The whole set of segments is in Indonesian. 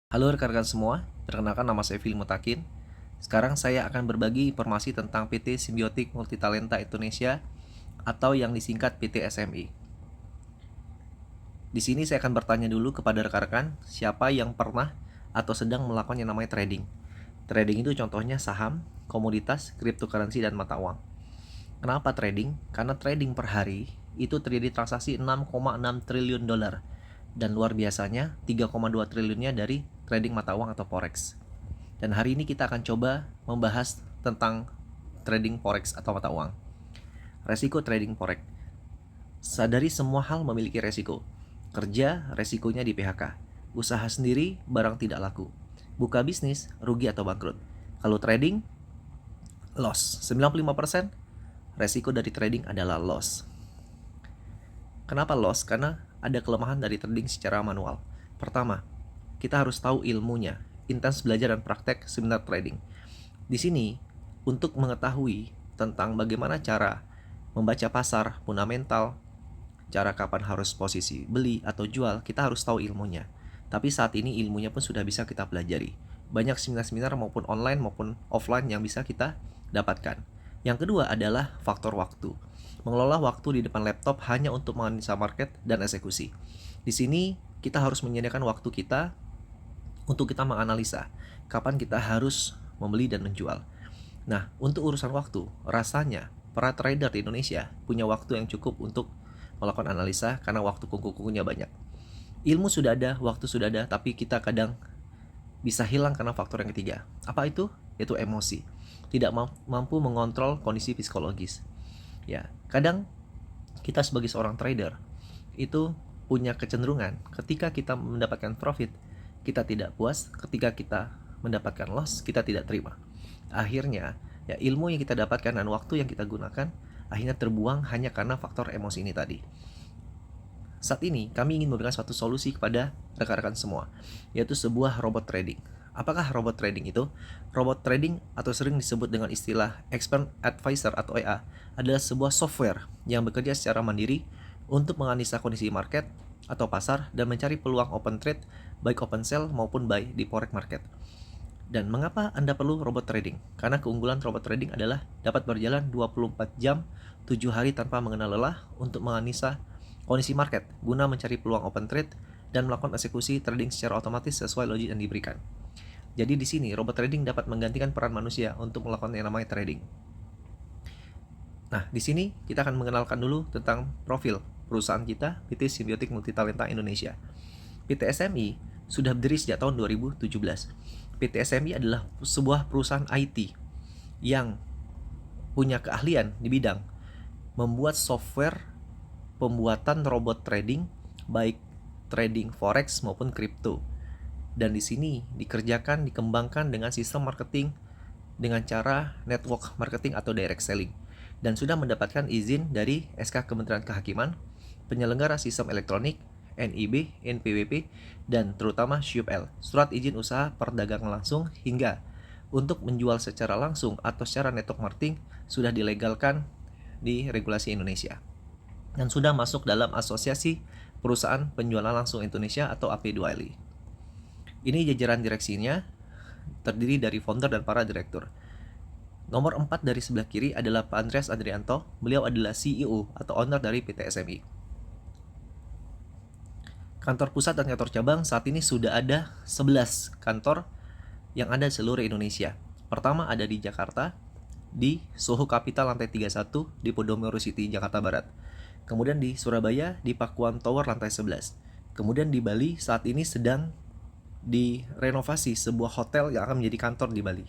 Halo rekan-rekan semua, perkenalkan nama saya Fili Mutakin. Sekarang saya akan berbagi informasi tentang PT Simbiotik Multitalenta Indonesia atau yang disingkat PT SMI. Di sini saya akan bertanya dulu kepada rekan-rekan siapa yang pernah atau sedang melakukan yang namanya trading. Trading itu contohnya saham, komoditas, cryptocurrency, dan mata uang. Kenapa trading? Karena trading per hari itu terjadi transaksi 6,6 triliun dolar dan luar biasanya 3,2 triliunnya dari trading mata uang atau forex. Dan hari ini kita akan coba membahas tentang trading forex atau mata uang. Resiko trading forex. Sadari semua hal memiliki resiko. Kerja, resikonya di PHK. Usaha sendiri, barang tidak laku. Buka bisnis, rugi atau bangkrut. Kalau trading, loss. 95% resiko dari trading adalah loss. Kenapa loss? Karena ada kelemahan dari trading secara manual. Pertama, kita harus tahu ilmunya, intens belajar dan praktek seminar trading. Di sini, untuk mengetahui tentang bagaimana cara membaca pasar, fundamental, cara kapan harus posisi beli atau jual, kita harus tahu ilmunya. Tapi saat ini ilmunya pun sudah bisa kita pelajari. Banyak seminar-seminar maupun online maupun offline yang bisa kita dapatkan. Yang kedua adalah faktor waktu. Mengelola waktu di depan laptop hanya untuk menganalisa market dan eksekusi. Di sini kita harus menyediakan waktu kita untuk kita menganalisa kapan kita harus membeli dan menjual. Nah, untuk urusan waktu, rasanya para trader di Indonesia punya waktu yang cukup untuk melakukan analisa karena waktu kuku-kukunya banyak. Ilmu sudah ada, waktu sudah ada, tapi kita kadang bisa hilang karena faktor yang ketiga. Apa itu? Yaitu emosi. Tidak mampu mengontrol kondisi psikologis. Ya, kadang kita sebagai seorang trader itu punya kecenderungan ketika kita mendapatkan profit, kita tidak puas, ketika kita mendapatkan loss, kita tidak terima. Akhirnya, ya ilmu yang kita dapatkan dan waktu yang kita gunakan akhirnya terbuang hanya karena faktor emosi ini tadi. Saat ini, kami ingin memberikan suatu solusi kepada rekan-rekan semua, yaitu sebuah robot trading. Apakah robot trading itu? Robot trading atau sering disebut dengan istilah Expert Advisor atau EA adalah sebuah software yang bekerja secara mandiri untuk menganalisa kondisi market atau pasar dan mencari peluang open trade, baik open sell maupun buy di forex market. Dan mengapa Anda perlu robot trading? Karena keunggulan robot trading adalah dapat berjalan 24 jam, 7 hari tanpa mengenal lelah untuk menganalisa kondisi market guna mencari peluang open trade dan melakukan eksekusi trading secara otomatis sesuai logik yang diberikan. Jadi di sini robot trading dapat menggantikan peran manusia untuk melakukan yang namanya trading. Nah, di sini kita akan mengenalkan dulu tentang profil perusahaan kita, PT Simbiotik Multitalenta Indonesia. PT SMI sudah berdiri sejak tahun 2017. PT SMI adalah sebuah perusahaan IT yang punya keahlian di bidang membuat software pembuatan robot trading, baik trading forex maupun kripto. Dan di sini dikembangkan dengan sistem marketing dengan cara network marketing atau direct selling, dan sudah mendapatkan izin dari SK Kementerian Kehakiman, penyelenggara sistem elektronik, NIB, NPWP, dan terutama SYUPL, surat izin usaha perdagangan langsung, hingga untuk menjual secara langsung atau secara network marketing sudah dilegalkan di regulasi Indonesia dan sudah masuk dalam Asosiasi Perusahaan Penjualan Langsung Indonesia atau AP2LI. Ini jajaran direksinya terdiri dari founder dan para direktur. Nomor 4 dari sebelah kiri adalah Pak Andreas Adrianto. Beliau adalah CEO atau owner dari PT SMI. Kantor pusat dan kantor cabang saat ini sudah ada 11 kantor yang ada di seluruh Indonesia. Pertama ada di Jakarta, di Soho Capital lantai 31 di Podomoro City, Jakarta Barat. Kemudian di Surabaya di Pakuan Tower lantai 11. Kemudian di Bali saat ini sedang direnovasi sebuah hotel yang akan menjadi kantor di Bali.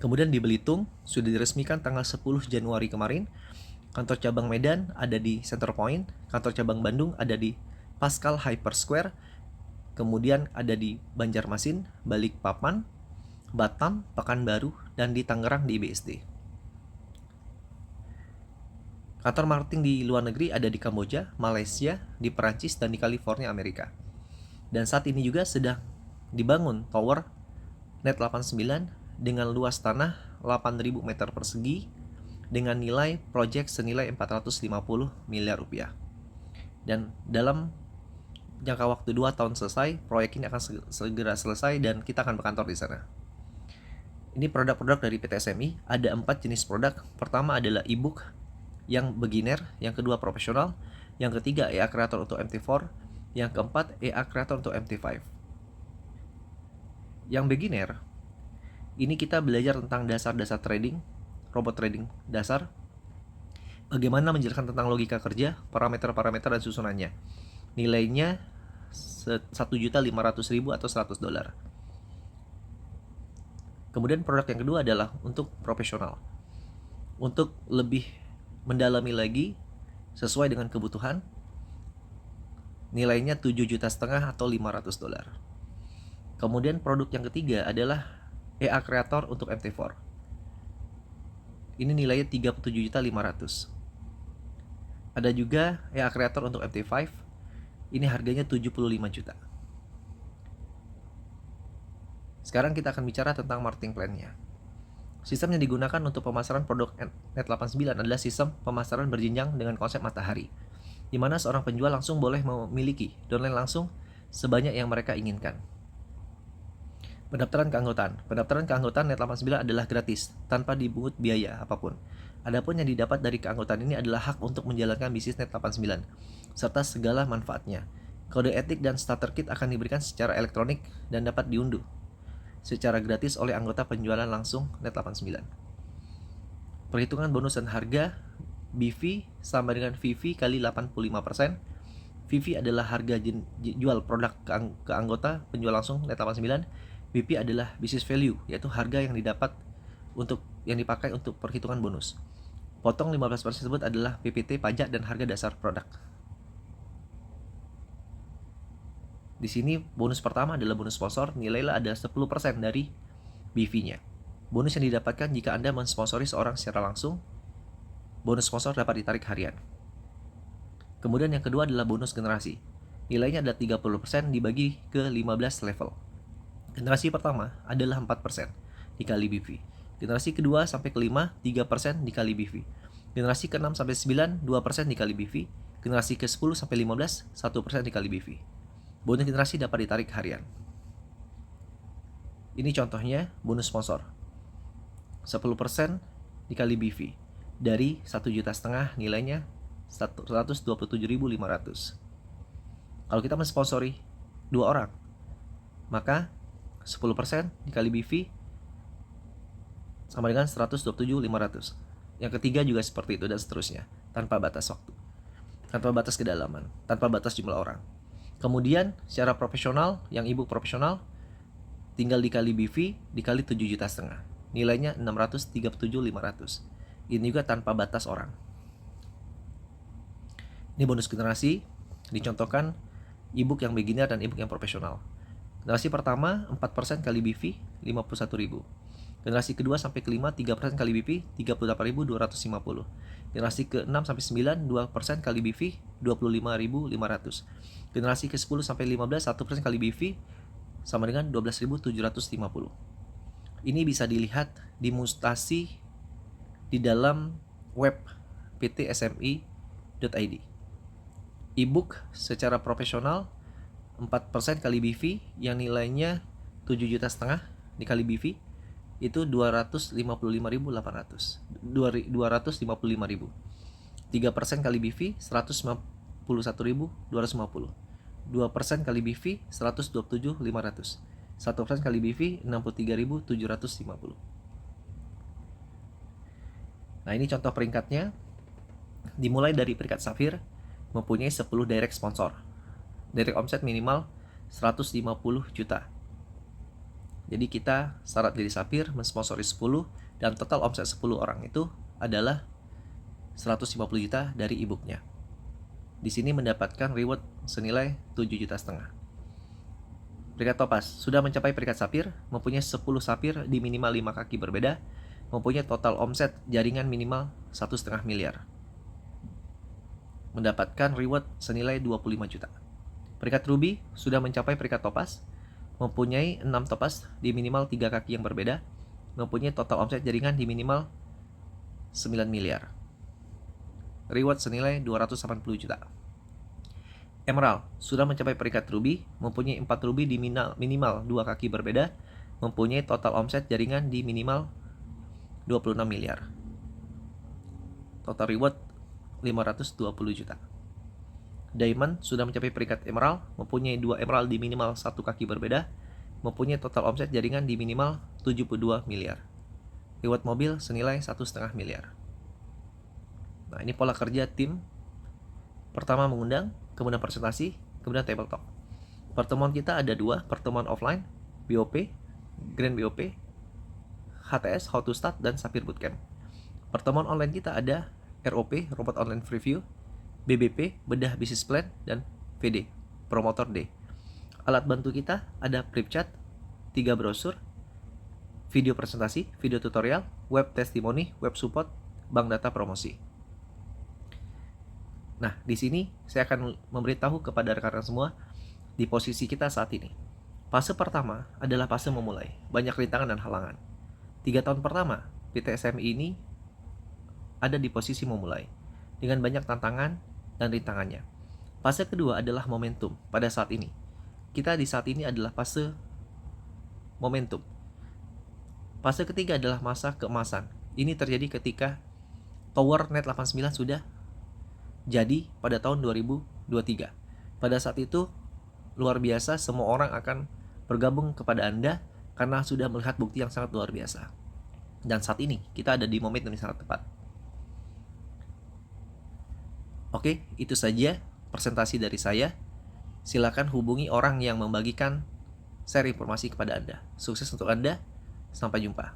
Kemudian di Belitung sudah diresmikan tanggal 10 Januari kemarin. Kantor cabang Medan ada di Center Point, kantor cabang Bandung ada di Pascal Hyper Square, kemudian ada di Banjarmasin, Balikpapan, Batam, Pekanbaru, dan di Tangerang di BSD. Kantor marketing di luar negeri ada di Kamboja, Malaysia, di Perancis, dan di California, Amerika. Dan saat ini juga sedang dibangun tower Net 89 dengan luas tanah 8.000 meter persegi dengan nilai proyek senilai 450 miliar rupiah. Dan dalam jangka waktu 2 tahun selesai, proyek ini akan segera selesai dan kita akan berkantor di sana. Ini produk-produk dari PT SMI, ada 4 jenis produk. Pertama adalah e-book yang beginner, yang kedua profesional, yang ketiga EA Creator untuk MT4, yang keempat EA Creator untuk MT5. Yang beginner, ini kita belajar tentang dasar-dasar trading, robot trading dasar, bagaimana menjelaskan tentang logika kerja, parameter-parameter dan susunannya. Nilainya 1.500.000 atau $100. Kemudian produk yang kedua adalah untuk profesional. Untuk lebih mendalami lagi sesuai dengan kebutuhan, nilainya 7,5 juta atau $500. Kemudian produk yang ketiga adalah EA Creator untuk MT4. Ini nilainya 37.500. Ada juga EA Creator untuk MT5. Ini harganya 75 juta. Sekarang kita akan bicara tentang marketing plan-nya. Sistem yang digunakan untuk pemasaran produk Net89 adalah sistem pemasaran berjenjang dengan konsep matahari, di mana seorang penjual langsung boleh memiliki downline langsung sebanyak yang mereka inginkan. Pendaftaran keanggotaan. Pendaftaran keanggotaan Net89 adalah gratis, tanpa dipungut biaya apapun. Adapun yang didapat dari keanggotaan ini adalah hak untuk menjalankan bisnis Net89, serta segala manfaatnya. Kode etik dan starter kit akan diberikan secara elektronik dan dapat diunduh secara gratis oleh anggota penjualan langsung Net89. Perhitungan bonus dan harga BV sama dengan VV kali 85%. VV adalah harga jual produk ke anggota penjual langsung Net89. BP adalah business value, yaitu harga yang didapat yang dipakai untuk perhitungan bonus. Potong 15% tersebut adalah PPT, pajak, dan harga dasar produk. Di sini bonus pertama adalah bonus sponsor, nilainya ada 10% dari BV-nya. Bonus yang didapatkan jika Anda mensponsori seorang secara langsung, bonus sponsor dapat ditarik harian. Kemudian yang kedua adalah bonus generasi. Nilainya ada 30% dibagi ke 15 level. Generasi pertama adalah 4% dikali BV. Generasi kedua sampai kelima 3% dikali BV. Generasi ke-6 sampai 9 2% dikali BV. Generasi ke-10 sampai 15 1% dikali BV. Bonus generasi dapat ditarik harian. Ini contohnya bonus sponsor. 10% dikali BV. Dari 1,5 juta nilainya 127.500. Kalau kita mensponsori 2 orang, maka 10% dikali BV sama dengan 127.500. Yang ketiga juga seperti itu dan seterusnya, tanpa batas waktu, tanpa batas kedalaman, tanpa batas jumlah orang. Kemudian secara profesional, yang e-book profesional tinggal dikali BV dikali 7,5 juta, nilainya 637.500. Ini juga tanpa batas orang. Ini bonus generasi, dicontohkan e-book yang beginner dan e-book yang profesional. Generasi pertama 4% kali BV 51.000. Generasi kedua sampai kelima 3% kali BV 38.250. Generasi ke-6 sampai 9 2% kali BV 25.500. Generasi ke-10 sampai 15 1% kali BV sama dengan 12.750. Ini bisa dilihat di mutasi di dalam web ptsmi.id. E-book secara profesional 4% kali BV yang nilainya 7,5 juta dikali BV itu 255.800. 255.000. 3% kali BV 151.250. 2% kali BV 127.500. 1% kali BV 63.750. Nah, ini contoh peringkatnya. Dimulai dari peringkat Safir, mempunyai 10 direct sponsor. Direct omset minimal 150 juta. Jadi kita syarat dari Safir mensponsori 10 dan total omset 10 orang itu adalah 150 juta dari e-booknya. Di sini mendapatkan reward senilai 7,5 juta. Peringkat Topaz sudah mencapai peringkat Safir, mempunyai 10 Safir di minimal 5 kaki berbeda, mempunyai total omset jaringan minimal 1,5 miliar. Mendapatkan reward senilai 25 juta. Peringkat Ruby sudah mencapai peringkat Topaz, mempunyai 6 Topaz di minimal 3 kaki yang berbeda, mempunyai total omset jaringan di minimal 9 miliar. Reward senilai 280 juta. Emerald sudah mencapai peringkat Ruby, mempunyai 4 Ruby di minimal 2 kaki berbeda, mempunyai total omset jaringan di minimal 26 miliar. Total reward 520 juta. Diamond sudah mencapai peringkat Emerald, mempunyai 2 Emerald di minimal 1 kaki berbeda, mempunyai total omset jaringan di minimal 72 miliar. Reward mobil senilai 1,5 miliar. Nah, ini pola kerja tim. Pertama mengundang, kemudian presentasi, kemudian table talk. Pertemuan kita ada 2, pertemuan offline, BOP, Grand BOP, HTS, How to Start, dan Sapphire Bootcamp. Pertemuan online kita ada ROP, Robot Online Preview, BBP, Bedah Business Plan, dan VD, Promotor Day. Alat bantu kita ada Flipchart, 3 brosur, video presentasi, video tutorial, web testimoni, web support, bank data promosi. Nah, di sini saya akan memberitahu kepada rekan-rekan semua di posisi kita saat ini. Fase pertama adalah fase memulai, banyak rintangan dan halangan. 3 tahun pertama, PTSMI ini ada di posisi memulai, dengan banyak tantangan dan rintangannya. Fase kedua adalah momentum pada saat ini. Kita di saat ini adalah fase momentum. Fase ketiga adalah masa keemasan. Ini terjadi ketika Tower Net 89 sudah jadi pada tahun 2023. Pada saat itu luar biasa, semua orang akan bergabung kepada Anda karena sudah melihat bukti yang sangat luar biasa. Dan saat ini kita ada di momentum yang sangat tepat. Oke, itu saja presentasi dari saya. Silakan hubungi orang yang membagikan share informasi kepada Anda. Sukses untuk Anda. Sampai jumpa.